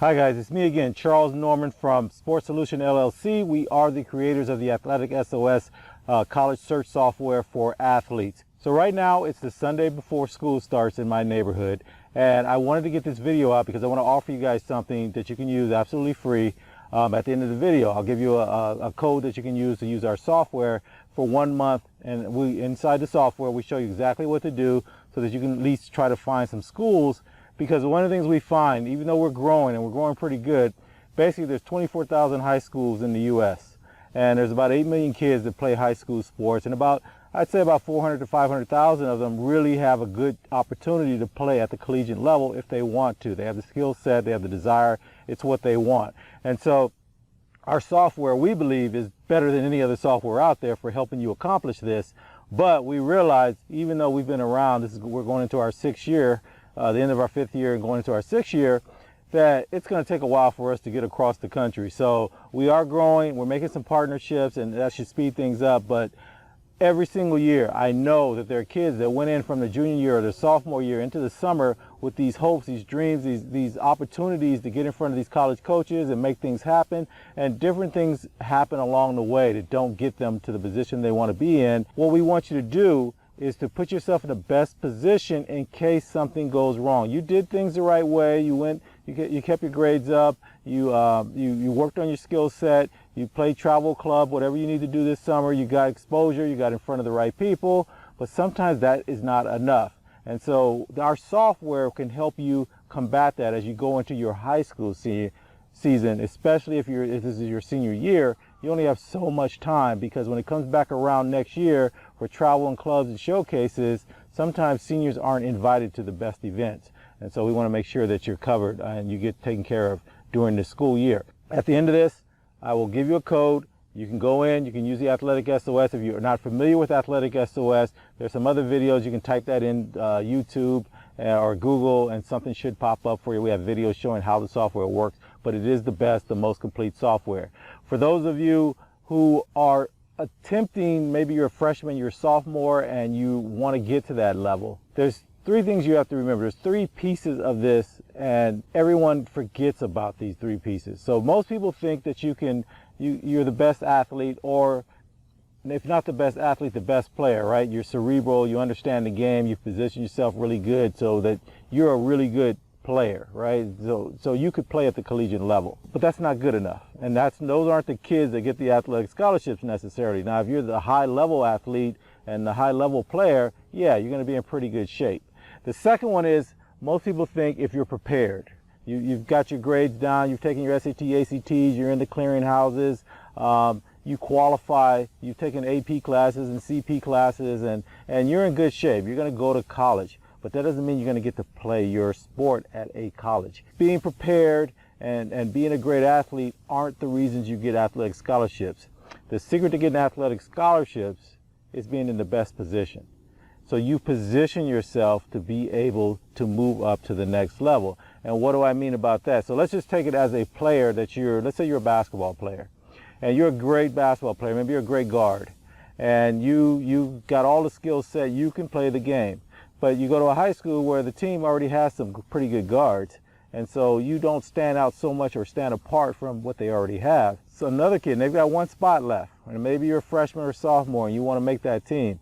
Hi guys, it's me again, Charles Norman from Sports Solution LLC. We are the creators of the AthleticSOS college search software for athletes. So right now it's the Sunday before school starts in my neighborhood, and I wanted to get this video out because I want to offer you guys something that you can use absolutely free. At the end of the video, I'll give you a code that you can use our software for 1 month, and inside the software we show you exactly what to do so that you can at least try to find some schools. Because one of the things we find, even though we're growing pretty good, basically there's 24,000 high schools in the U.S. and there's about 8 million kids that play high school sports, and I'd say about 400 to 500,000 of them really have a good opportunity to play at the collegiate level if they want to. They have the skill set, they have the desire, it's what they want. And so our software, we believe, is better than any other software out there for helping you accomplish this. But we realize, even though we've been around, we're going into our 6th year, the end of our 5th year and going into our 6th year, that it's going to take a while for us to get across the country. So we are growing, we're making some partnerships, and that should speed things up. But every single year, I know that there are kids that went in from the junior year or the sophomore year into the summer with these hopes, these dreams, these opportunities to get in front of these college coaches and make things happen. And different things happen along the way that don't get them to the position they want to be in. What we want you to do is to put yourself in the best position in case something goes wrong. You did things the right way. You kept your grades up. You worked on your skill set. You played travel club, whatever you need to do this summer. You got exposure. You got in front of the right people. But sometimes that is not enough. And so our software can help you combat that as you go into your high school season, especially if this is your senior year. You only have so much time, because when it comes back around next year for travel and clubs and showcases, sometimes seniors aren't invited to the best events. And so we want to make sure that you're covered and you get taken care of during the school year. At the end of this, I will give you a code. You can go in, you can use the AthleticSOS. If you're not familiar with AthleticSOS, there's some other videos. You can type that in YouTube or Google, and something should pop up for you. We have videos showing how the software works, but it is the best, the most complete software. For those of you who are attempting, maybe you're a freshman, you're a sophomore, and you want to get to that level, there's 3 things you have to remember. There's 3 pieces of this, and everyone forgets about these 3 pieces. So most people think that you're the best athlete, or if not the best athlete, the best player, right? You're cerebral, you understand the game, you position yourself really good so that you're a really good player, right? So you could play at the collegiate level, but that's not good enough. And those aren't the kids that get the athletic scholarships necessarily. Now, if you're the high level athlete and the high level player, yeah, you're going to be in pretty good shape. The second one is, most people think if you're prepared, you've got your grades down, you've taken your SAT, ACTs, you're in the clearinghouses, you qualify, you've taken AP classes and CP classes, and you're in good shape. You're going to go to college. But that doesn't mean you're going to get to play your sport at a college. Being prepared and being a great athlete aren't the reasons you get athletic scholarships. The secret to getting athletic scholarships is being in the best position. So you position yourself to be able to move up to the next level. And what do I mean about that? So let's just take it as a player that let's say you're a basketball player, and you're a great basketball player, maybe you're a great guard, and you got all the skill set, you can play the game. But you go to a high school where the team already has some pretty good guards, and so you don't stand out so much or stand apart from what they already have. So another kid, they've got 1 spot left, and maybe you're a freshman or sophomore and you want to make that team.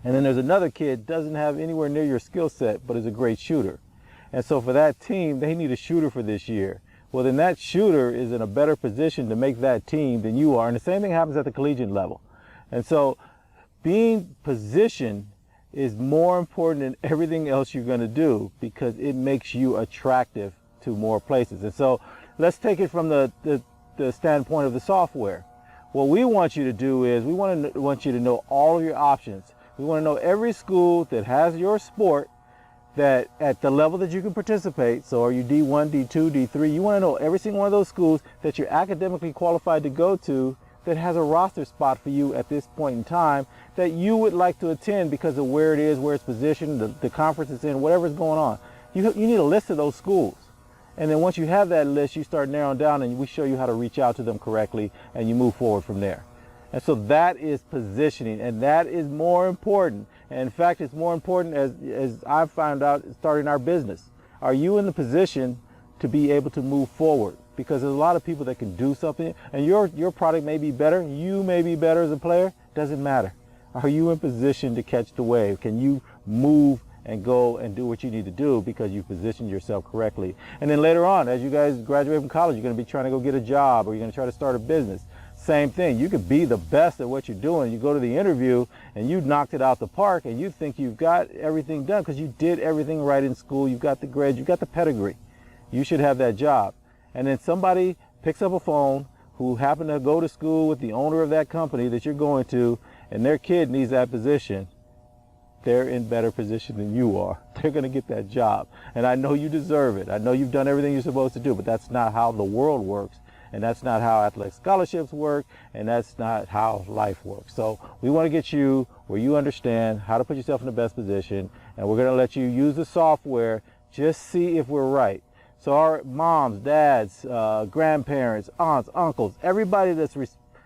And then there's another kid, doesn't have anywhere near your skill set, but is a great shooter. And so for that team, they need a shooter for this year. Well, then that shooter is in a better position to make that team than you are. And the same thing happens at the collegiate level. And so being positioned is more important than everything else you're going to do, because it makes you attractive to more places. And so let's take it from the standpoint of the software. What we want you to do is we want you to know all of your options. We want to know every school that has your sport, that at the level that you can participate. So are you D1, D2, D3? You want to know every single one of those schools that you're academically qualified to go to, that has a roster spot for you at this point in time, that you would like to attend because of where it is, where it's positioned, the conference it's in, whatever's going on. You need a list of those schools. And then once you have that list, you start narrowing down, and we show you how to reach out to them correctly, and you move forward from there. And so that is positioning, and that is more important. And in fact, it's more important as I found out starting our business. Are you in the position to be able to move forward, because there's a lot of people that can do something, and your product may be better, you may be better as a player, doesn't matter. Are you in position to catch the wave? Can you move and go and do what you need to do because you positioned yourself correctly? And then later on, as you guys graduate from college, you're going to be trying to go get a job, or you're going to try to start a business. Same thing. You could be the best at what you're doing. You go to the interview and you knocked it out the park, and you think you've got everything done because you did everything right in school. You've got the grades, you've got the pedigree. You should have that job. And then somebody picks up a phone who happened to go to school with the owner of that company that you're going to, and their kid needs that position. They're in better position than you are. They're going to get that job. And I know you deserve it. I know you've done everything you're supposed to do, but that's not how the world works. And that's not how athletic scholarships work. And that's not how life works. So we want to get you where you understand how to put yourself in the best position. And we're going to let you use the software. Just see if we're right. So our moms, dads, grandparents, aunts, uncles, everybody that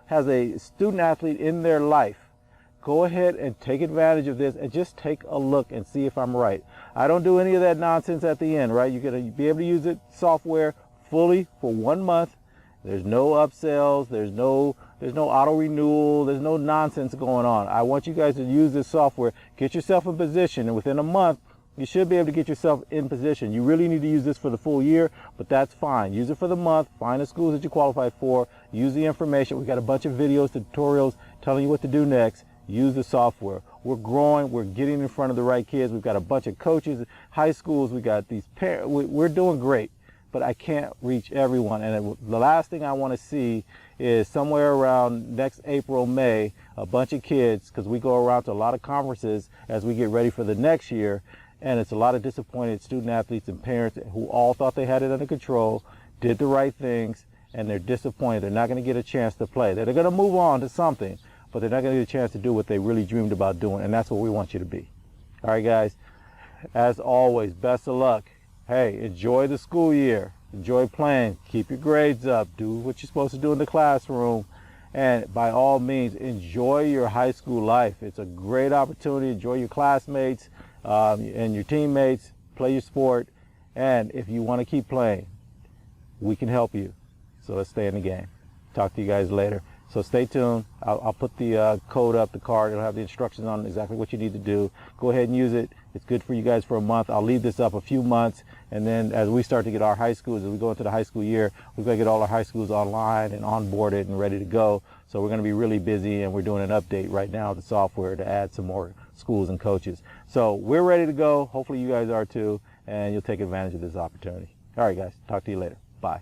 has a student athlete in their life, go ahead and take advantage of this and just take a look and see if I'm right. I don't do any of that nonsense at the end, right? You're going to be able to use it software fully for 1 month. There's no upsells. There's no auto renewal. There's no nonsense going on. I want you guys to use this software, get yourself in position, and within a month, you should be able to get yourself in position. You really need to use this for the full year, but that's fine. Use it for the month. Find the schools that you qualify for. Use the information. We've got a bunch of videos, tutorials telling you what to do next. Use the software. We're growing. We're getting in front of the right kids. We've got a bunch of coaches, high schools. We got these parents. We're doing great, but I can't reach everyone. And the last thing I want to see is somewhere around next April, May, a bunch of kids, because we go around to a lot of conferences as we get ready for the next year. And it's a lot of disappointed student athletes and parents who all thought they had it under control, did the right things, and they're disappointed. They're not going to get a chance to play. They're going to move on to something, but they're not going to get a chance to do what they really dreamed about doing. And that's what we want you to be. All right, guys. As always, best of luck. Hey, enjoy the school year. Enjoy playing. Keep your grades up. Do what you're supposed to do in the classroom. And by all means, enjoy your high school life. It's a great opportunity. Enjoy your classmates and your teammates. Play your sport. And if you want to keep playing, we can help you. So let's stay in the game. Talk to you guys later. So stay tuned. I'll put the code up, the card. It'll have the instructions on exactly what you need to do. Go ahead and use it. It's good for you guys for a month. I'll leave this up a few months. And then as we start to get our high schools, as we go into the high school year, we're going to get all our high schools online and onboarded and ready to go. So we're going to be really busy, and we're doing an update right now of the software to add some more schools and coaches. So we're ready to go. Hopefully you guys are too, and you'll take advantage of this opportunity. All right, guys. Talk to you later. Bye.